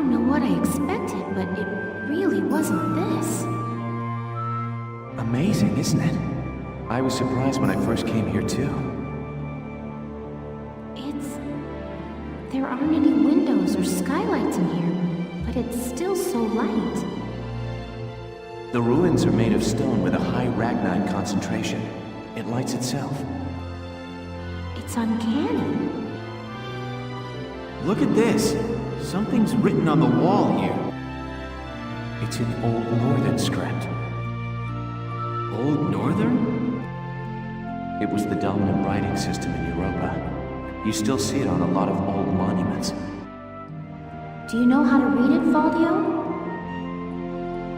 don't know what I expected, but it really wasn't this. Amazing, isn't it? I was surprised when I first came here too. There aren't any windows or skylights in here, but it's still so light. The ruins are made of stone with a high ragnite concentration. It lights itself. It's uncanny. Look at this. Something's written on the wall here. It's in Old Northern script. Old Northern? It was the dominant writing system in Europa. You still see it on a lot of old monuments. Do you know how to read it, Faldio?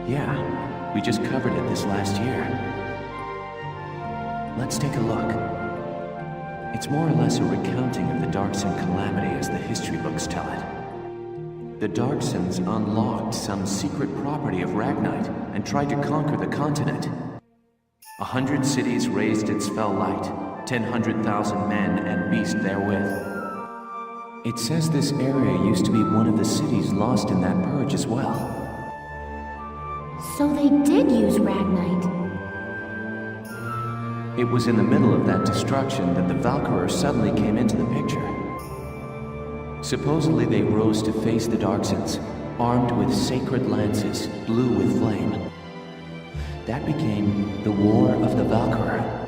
Yeah, we just covered it this last year. Let's take a look. It's more or less a recounting of the Darkson calamity as the history books tell it. The Darksons unlocked some secret property of Ragnite and tried to conquer the continent. 100 cities raised its fell light, 100,000 men and beast therewith. It says this area used to be one of the cities lost in that purge as well. So they did use Ragnite. It was in the middle of that destruction that the Valkyria suddenly came into the picture. Supposedly they rose to face the Darksons, armed with sacred lances, blue with flame. That became the War of the Valkyria.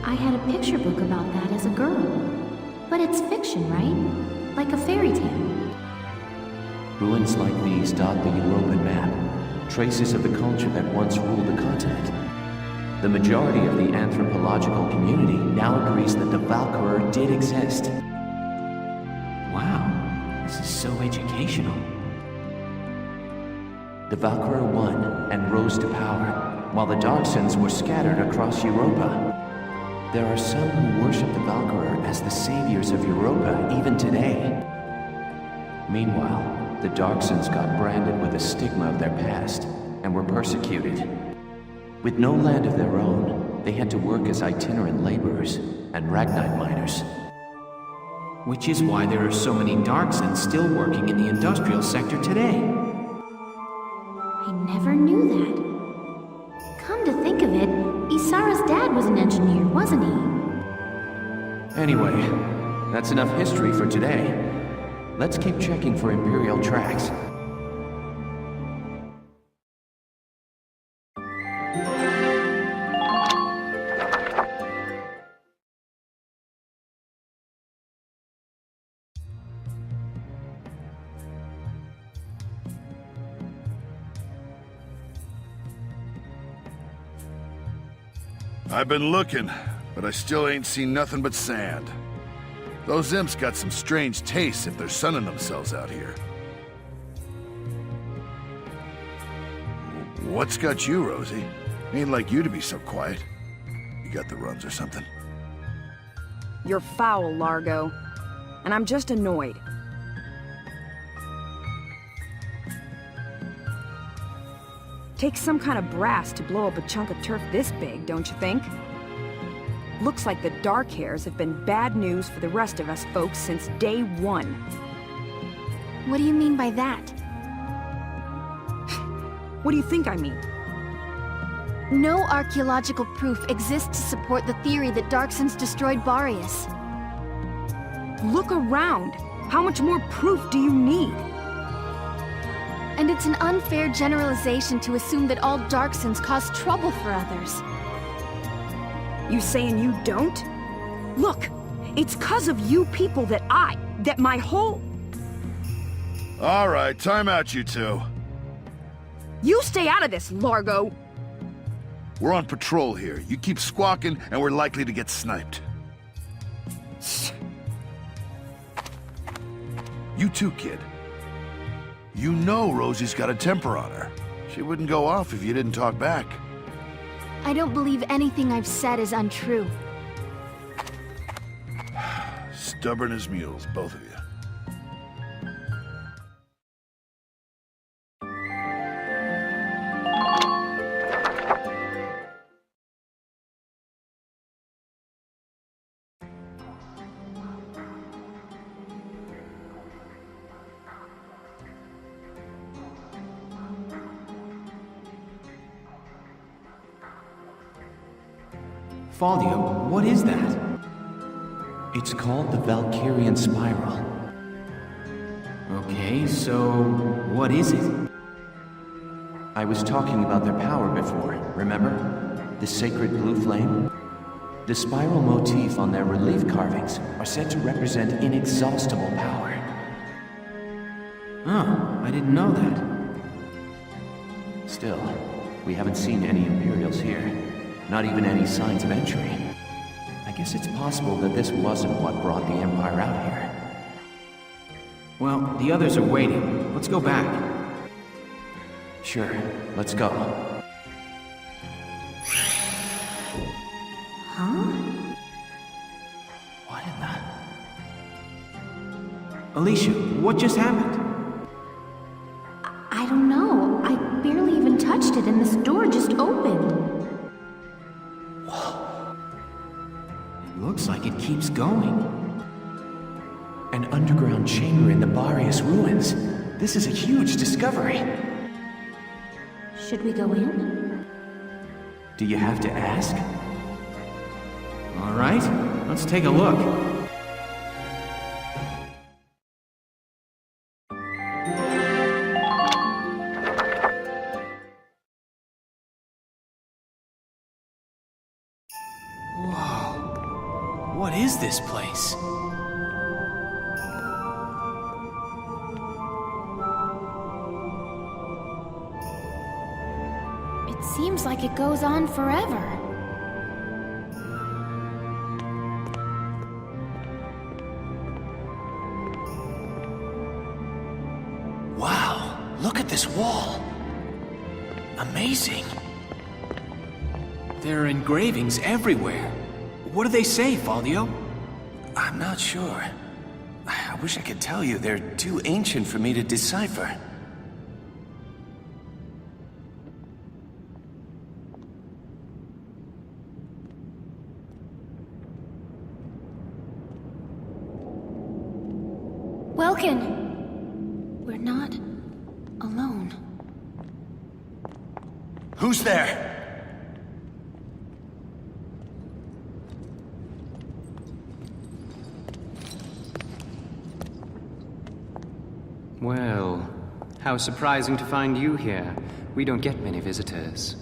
I had a picture book about that as a girl. But it's fiction, right? Like a fairy tale. Ruins like these dot the European map, traces of the culture that once ruled the continent. The majority of the anthropological community now agrees that the Valkyria did exist. Wow, this is so educational. The Valkyria won and rose to power, while the Darksons were scattered across Europa. There are some who worship the Valkyria as the saviors of Europa even today. Meanwhile, the Darksons got branded with the stigma of their past and were persecuted. With no land of their own, they had to work as itinerant laborers and Ragnite miners. Which is why there are so many Darksons still working in the industrial sector today. I never knew that. Come to think of it, Isara's dad was an engineer, wasn't he? Anyway, that's enough history for today. Let's keep checking for Imperial tracks. I've been looking, but I still ain't seen nothing but sand. Those imps got some strange tastes if they're sunning themselves out here. What's got you, Rosie? Ain't like you to be so quiet. You got the runs or something? You're foul, Largo. And I'm just annoyed. Takes some kind of brass to blow up a chunk of turf this big, don't you think? Looks like the dark hairs have been bad news for the rest of us folks since day one. What do you mean by that? What do you think I mean? No archaeological proof exists to support the theory that Darksons destroyed Boreas. Look around! How much more proof do you need? And it's an unfair generalization to assume that all Darksons cause trouble for others. You saying you don't? Look, it's 'cause of you people that my whole... All right, time out, you two. You stay out of this, Largo! We're on patrol here. You keep squawking, and we're likely to get sniped. You too, kid. You know Rosie's got a temper on her. She wouldn't go off if you didn't talk back. I don't believe anything I've said is untrue. Stubborn as mules, both of you. Faldio, what is that? It's called the Valkyrian Spiral. Okay, so what is it? I was talking about their power before, remember? The sacred blue flame? The spiral motif on their relief carvings are said to represent inexhaustible power. Oh, I didn't know that. Still, we haven't seen any Imperials here. Not even any signs of entry. I guess it's possible that this wasn't what brought the Empire out here. Well, the others are waiting. Let's go back. Sure, let's go. Huh? What in the... Alicia, what just happened? I don't know. I barely even touched it and this door just opened. It looks like it keeps going. An underground chamber in the Barrius ruins. This is a huge discovery. Should we go in? Do you have to ask? All right, let's take a look. Whoa, what is this place? It seems like it goes on forever. Wow, look at this wall. Amazing. There are engravings everywhere. What do they say, Faldio? I'm not sure. I wish I could tell you. They're too ancient for me to decipher. Welkin! We're not alone. Who's there? Well, how surprising to find you here. We don't get many visitors.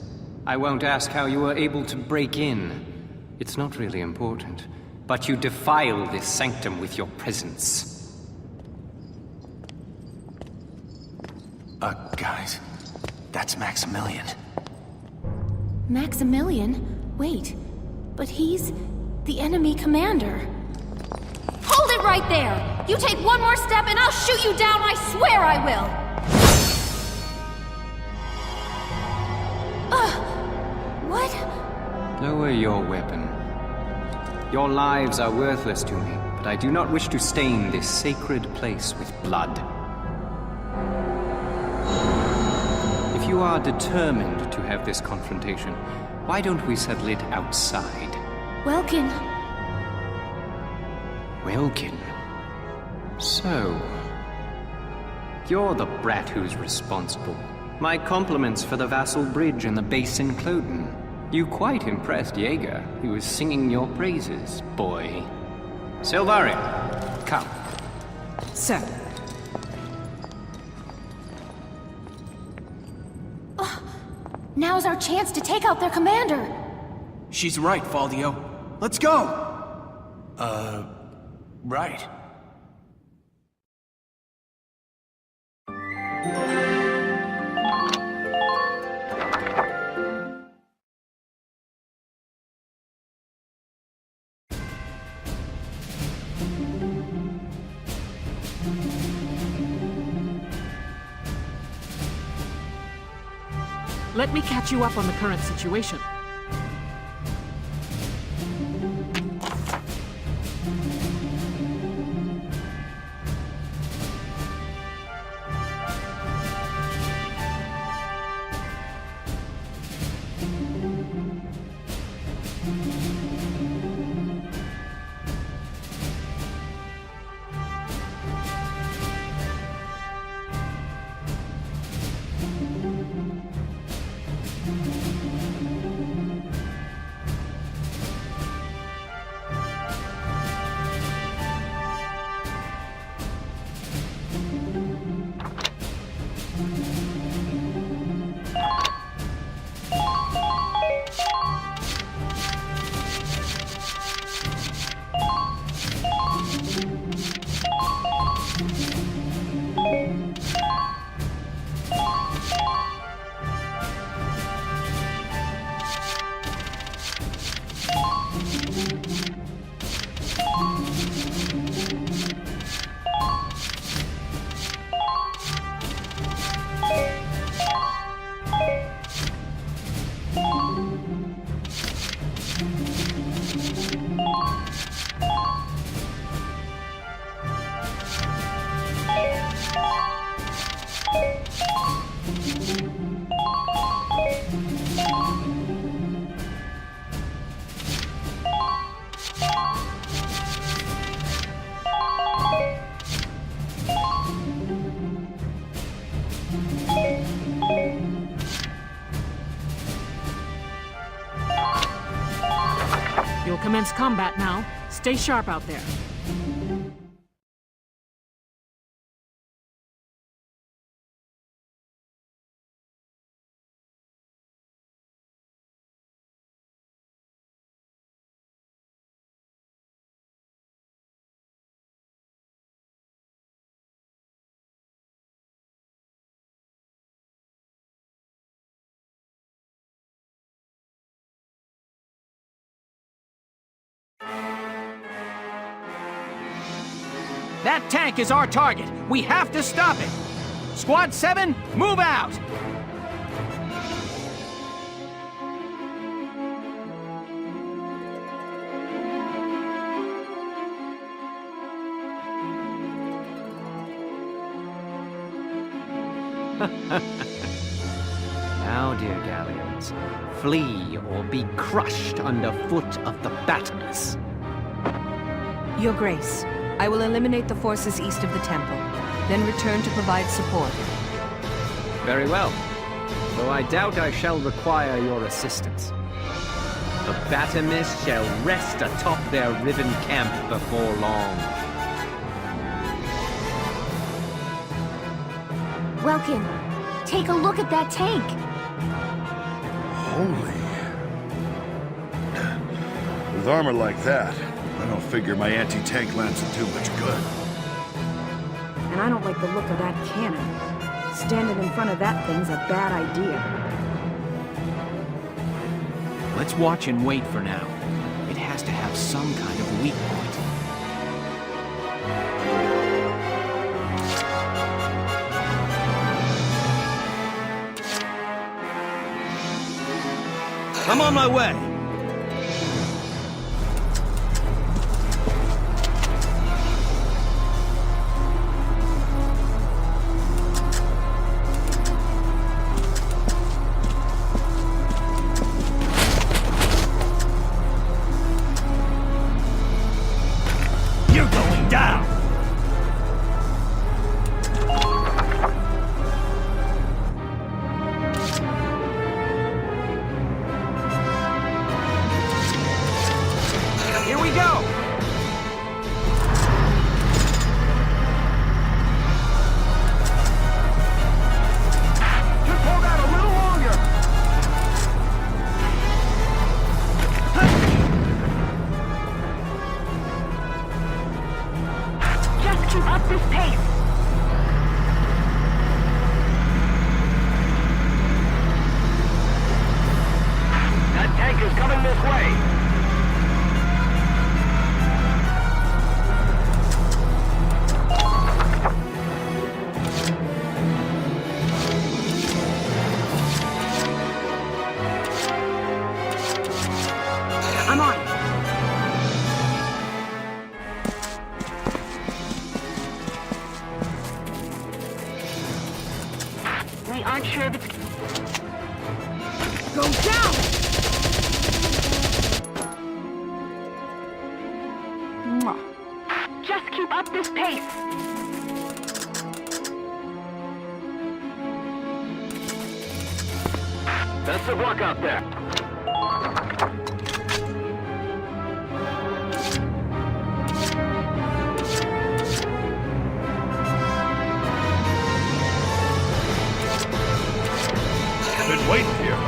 I won't ask how you were able to break in. It's not really important. But you defile this sanctum with your presence. Guys, that's Maximilian. Maximilian? Wait, but he's the enemy commander. Hold it right there! You take one more step and I'll shoot you down, I swear I will! What? Lower your weapon. Your lives are worthless to me, but I do not wish to stain this sacred place with blood. If you are determined to have this confrontation, why don't we settle it outside? Welkin. Welkin? So... you're the brat who's responsible. My compliments for the Vassal Bridge and the base in Cloden. You quite impressed Jaeger. He was singing your praises, boy. Silvarium, come. Sir. Now's our chance to take out their commander. She's right, Faldio. Let's go! Right. Let me catch you up on the current situation. commence combat now. Stay sharp out there. That tank is our target. We have to stop it. Squad 7, move out! Now, dear galleons, flee or be crushed underfoot of the battlers. Your Grace, I will eliminate the forces east of the temple, then return to provide support. Very well, though I doubt I shall require your assistance. The Batamists shall rest atop their riven camp before long. Welkin, take a look at that tank. Holy. With armor like that, I don't figure my anti-tank lance will do much good. And I don't like the look of that cannon. Standing in front of that thing's a bad idea. Let's watch and wait for now. It has to have some kind of weak point. I'm on my way! You're going down! Here we go! Just hold out a little longer! Just keep up this pace. That tank is coming this way. I'm on. We aren't sure if it's... Go down! Mwah. Just keep up this pace. That's the block out there. Been waiting here.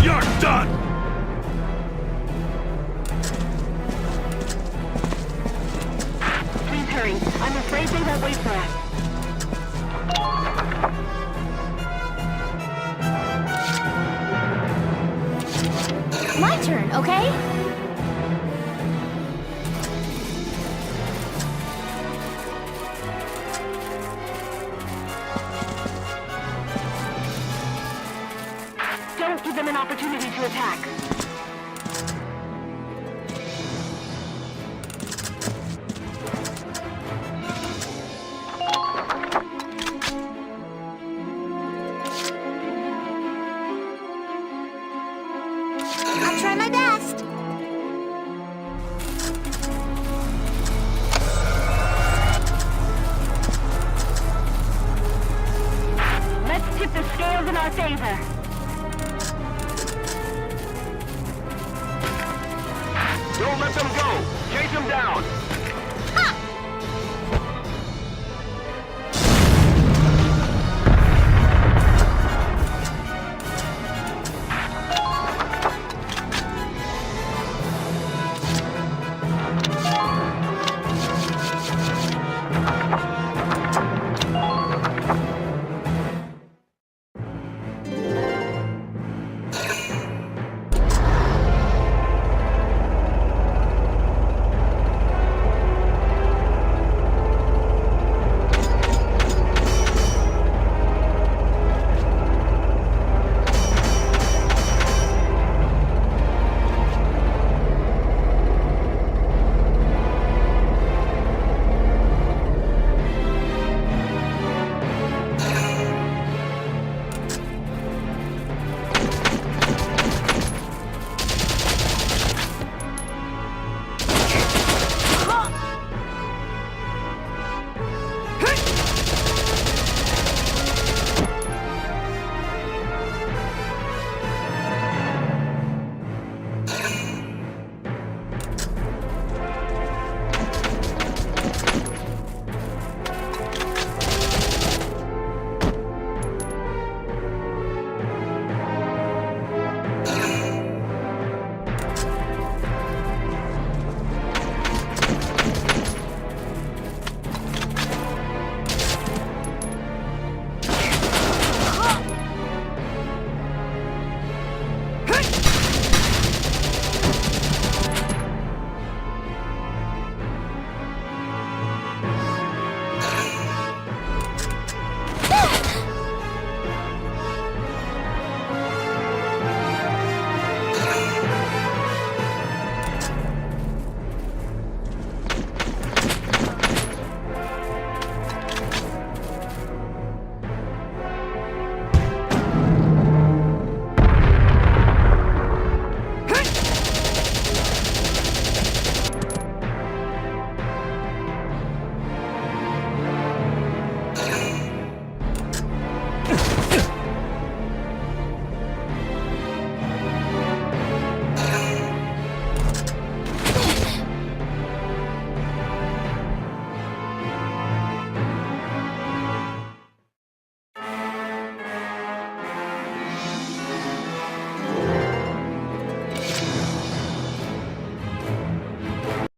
You're done! Please hurry. I'm afraid they won't wait for us. My turn, okay? Don't give them an opportunity to attack.